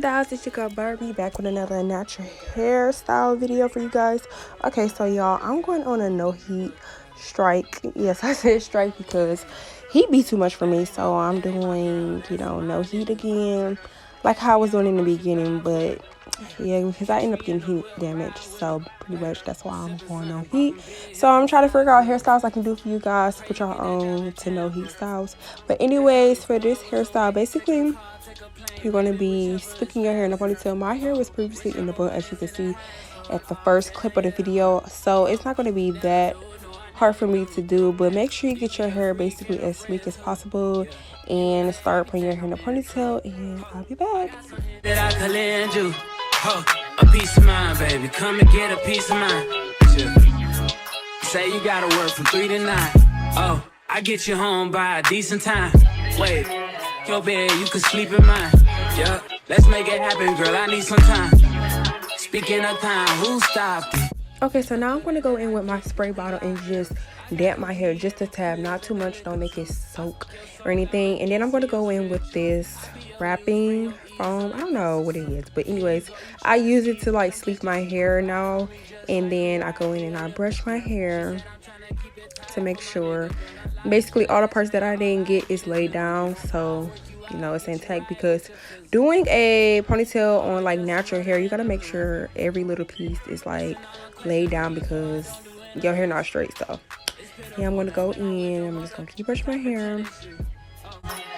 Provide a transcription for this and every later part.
guys, it's your girl Barbie back with another natural hairstyle video for you guys. Okay, so y'all, I'm going on a no heat strike. Yes, I said strike because heat be too much for me, so I'm doing, no heat again like how I was doing in the beginning. But yeah, because I end up getting heat damage, so pretty much that's why I'm going on heat. So I'm trying to figure out hairstyles I can do for you guys to put y'all on to no heat styles. But anyways, for this hairstyle, basically you're going to be sticking your hair in a ponytail. My hair was previously in the bun, as you can see at the first clip of the video, so it's not going to be that hard for me to do. But make sure you get your hair basically as sleek as possible and start putting your hair in a ponytail, and I'll be back. That I could lend you a piece of mind, baby. Come and get a piece of mind. Say you gotta work from 3 to 9. Oh, I get you home by a decent time. Wait, your bed, you can sleep in mine. Yeah, let's make it happen, girl. I need some time. Speaking of time, who stopped it? Okay, so now I'm going to go in with my spray bottle and just damp my hair just a tad, not too much, don't make it soak or anything. And then I'm going to go in with this wrapping foam. I don't know what it is, but anyways, I use it to like sleek my hair now. And then I go in and I brush my hair to make sure basically all the parts that I didn't get is laid down, so it's intact. Because doing a ponytail on like natural hair, you gotta make sure every little piece is like laid down because your hair not straight. So yeah, I'm gonna go in. I'm just gonna keep brushing my hair.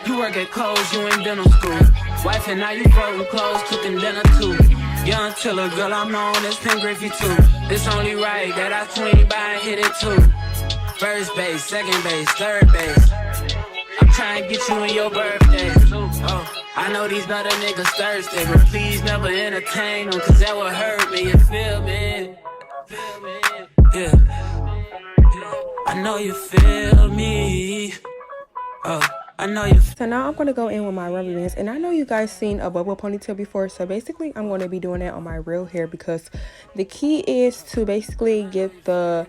You work at Coles, you ain't been on school. Wife and now you folding clothes, cooking dinner too. Young tiller, girl, I'm known as Pin Griffey too. It's only right that I swing by and hit it too. First base, second base, third base. I'm trying to get you in your birthday. Oh, I know these other niggas thirsty, but please never entertain them, cause that would hurt me, you feel me? Yeah. I know you feel me. Oh, I know you. So now I'm going to go in with my rubber bands, and I know you guys seen a bubble ponytail before, so basically I'm going to be doing that on my real hair, because the key is to basically get the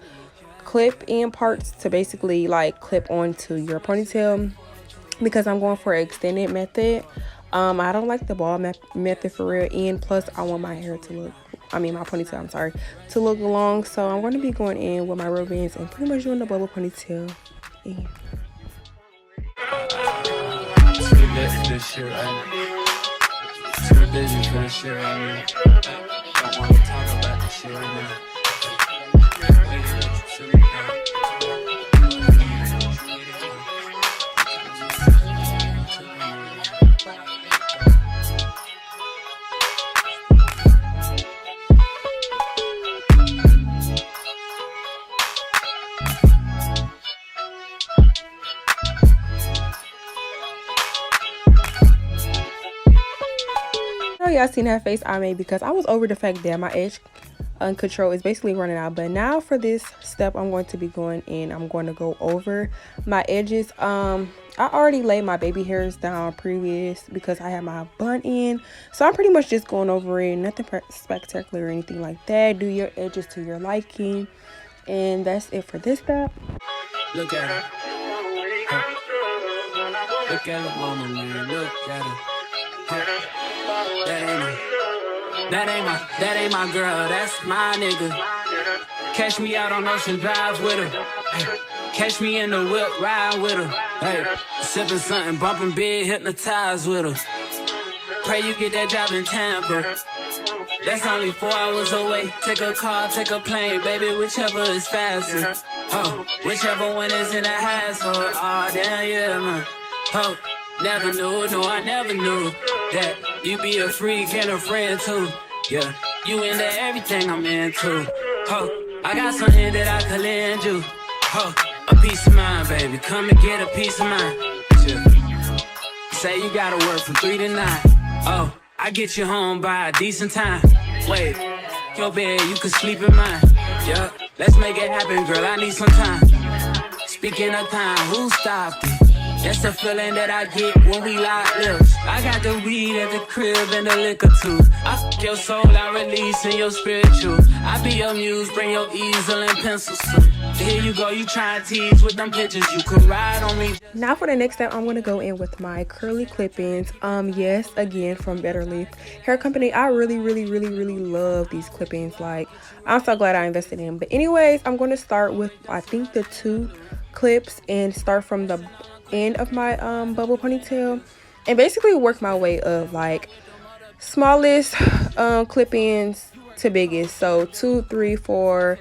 clip in parts to basically like clip onto your ponytail, because I'm going for an extended method. I don't like the ball method for real, and plus I want my hair to look, my ponytail, I'm sorry, to look long. So I'm going to be going in with my rubber bands and pretty much doing the bubble ponytail. Yeah. Too busy for this shit right now. Too busy for this shit right now. Don't want to talk about this shit right now. Y'all seen that face I made because I was over the fact that my edge control is basically running out. But now for this step, I'm going to be going in, I'm going to go over my edges. I already laid my baby hairs down previous because I had my bun in, so I'm pretty much just going over it, nothing spectacular or anything like that. Do your edges to your liking, and that's it for this step. Look at her. Look at the woman, man. Look at her. That ain't my girl, that's my nigga. Catch me out on Ocean Drive with her. Hey, catch me in the whip, ride with her. Hey, sipping something, bumping big, hypnotized with her. Pray you get that job in Tampa. That's only 4 hours away. Take a car, take a plane, baby, whichever is faster. Oh, whichever one is in the hassle. Oh, damn, yeah, man. Oh, never knew, no, I never knew that you be a freak and a friend too. Yeah, you into everything I'm into. Oh, I got something that I could lend you. Oh, a piece of mind, baby. Come and get a piece of mind. Yeah. Say you gotta work from 3 to 9. Oh, I get you home by a decent time. Wait, your bed, you can sleep in mine. Yeah, let's make it happen, girl. I need some time. Speaking of time, who stopped it? That's the feeling that I get when we lock lips. I got the weed at the crib and the liquor too. I fuck your soul, I release in your spiritual. I be your muse, bring your easel and pencils too. Here you go, you try to tease with them pictures. You could ride on me. Now for the next step, I'm gonna go in with my curly clip-ins. Yes, again from Betterlength Hair Company. I really love these clip-ins. Like, I'm so glad I invested in them. But anyways, I'm gonna start with, I think, the 2 clips and start from the end of my bubble ponytail and basically work my way of like smallest clip-ins to biggest. So 2, 3, 4.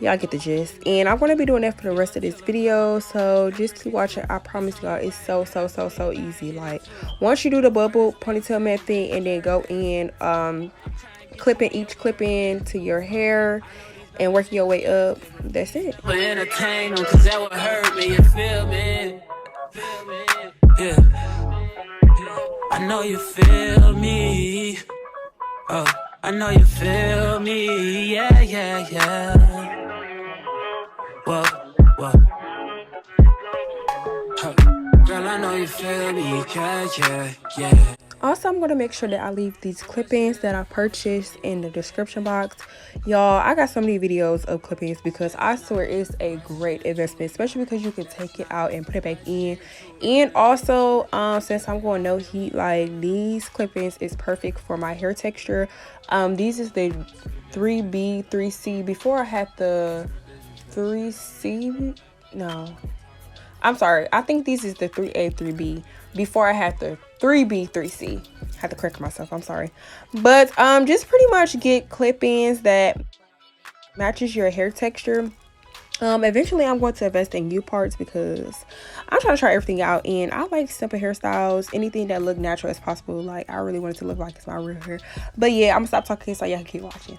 Y'all get the gist. And I'm going to be doing that for the rest of this video, so just keep watching. I promise y'all, it's so easy. Like, once you do the bubble ponytail method and then go in clipping each clip in to your hair and working your way up, that's it. Entertain them, cause that would hurt me, you feel me? Yeah, I know you feel me. Oh, I know you feel me. Yeah. Whoa. Girl, I know you feel me. Yeah. Also, I'm going to make sure that I leave these clip-ins that I purchased in the description box. Y'all, I got so many videos of clip-ins because I swear it's a great investment, especially because you can take it out and put it back in. And also, since I'm going no heat, like, these clip-ins is perfect for my hair texture. These is the 3B, 3C. Before I had the 3C, no, I'm sorry, I think these is the 3A, 3B. Before I had the 3B, 3C. Had to correct myself, I'm sorry. But just pretty much get clip-ins that matches your hair texture. Eventually I'm going to invest in U parts because I'm trying to try everything out, and I like simple hairstyles, anything that look natural as possible. Like, I really want it to look like it's my real hair. But yeah, I'm gonna stop talking so y'all can keep watching.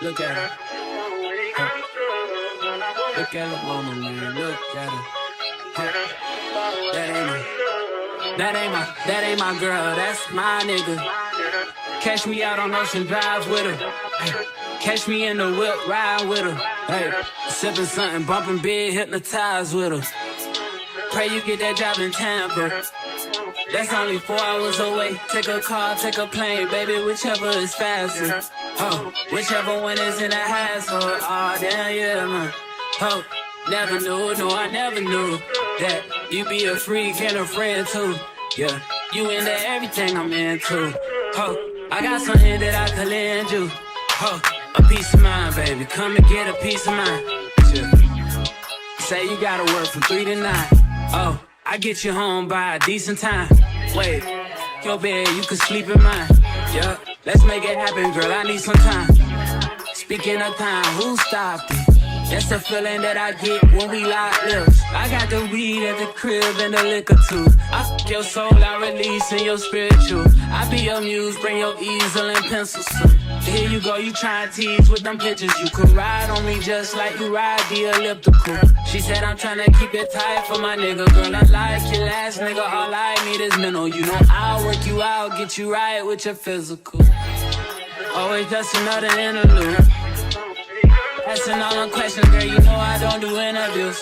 Look at her. Look at her mama, man. Look at her. That ain't my girl. That's my nigga. Catch me out on Ocean Drive with her. Hey. Catch me in the whip, ride with her. Hey. Sipping something, bumping big, hypnotized with her. Pray you get that job in Tampa. That's only 4 hours away. Take a car, take a plane, baby, whichever is faster. Oh, whichever one is in the hassle. Oh, damn, yeah, man. Oh, never knew, no, I never knew that you be a freak and a friend too. Yeah, you into everything I'm into. Oh, I got something that I could lend you. Oh, a peace of mind, baby. Come and get a peace of mind. Yeah. Say you gotta work from 3 to 9. Oh, I get you home by a decent time. Wait, your bed, you can sleep in mine. Yeah, let's make it happen, girl, I need some time. Speaking of time, who stopped it? That's the feeling that I get when we lock lips. I got the weed at the crib and the liquor too. I fuck your soul, I release in your spiritual. I be your muse, bring your easel and pencils too. Here you go, you try to tease with them pictures. You could ride on me just like you ride the elliptical. She said I'm trying to keep it tight for my nigga. Girl, I like your last nigga, all I need is mental. You know I'll work you out, get you right with your physical. Always just another interlude. Asking all them questions, girl, you know I don't do interviews.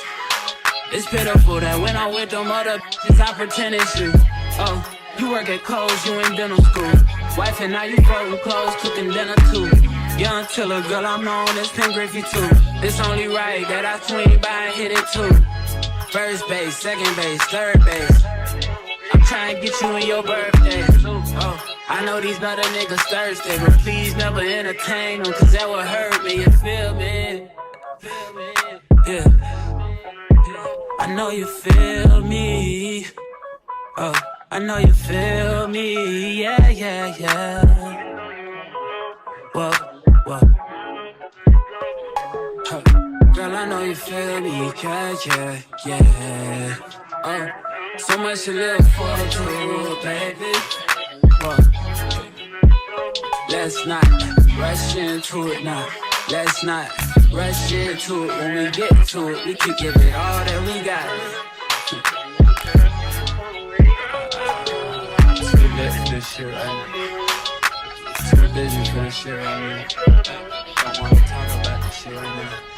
It's pitiful that when I'm with them other bitches, I pretend it's you. Oh, you work at Kohl's, you in dental school. Wife and now you folding clothes, cooking dinner too. Young Tiller, girl, I'm known as Pin Griffey too. It's only right that I swing by and hit it too. First base, second base, third base. I'm trying to get you in your birthday. Oh, I know these other niggas thirsty, but please never entertain them, cause that would hurt me, you feel me? Yeah. I know you feel me. Oh, I know you feel me. Yeah. Whoa. Girl, I know you feel me. Yeah. Oh, so much to live for, too, baby. Whoa. Let's not rush into it now. Let's not rush into it. When we get to it, we can give it all that we got. this shit right now. Too busy for this shit right now. Don't wanna talk about this shit right now.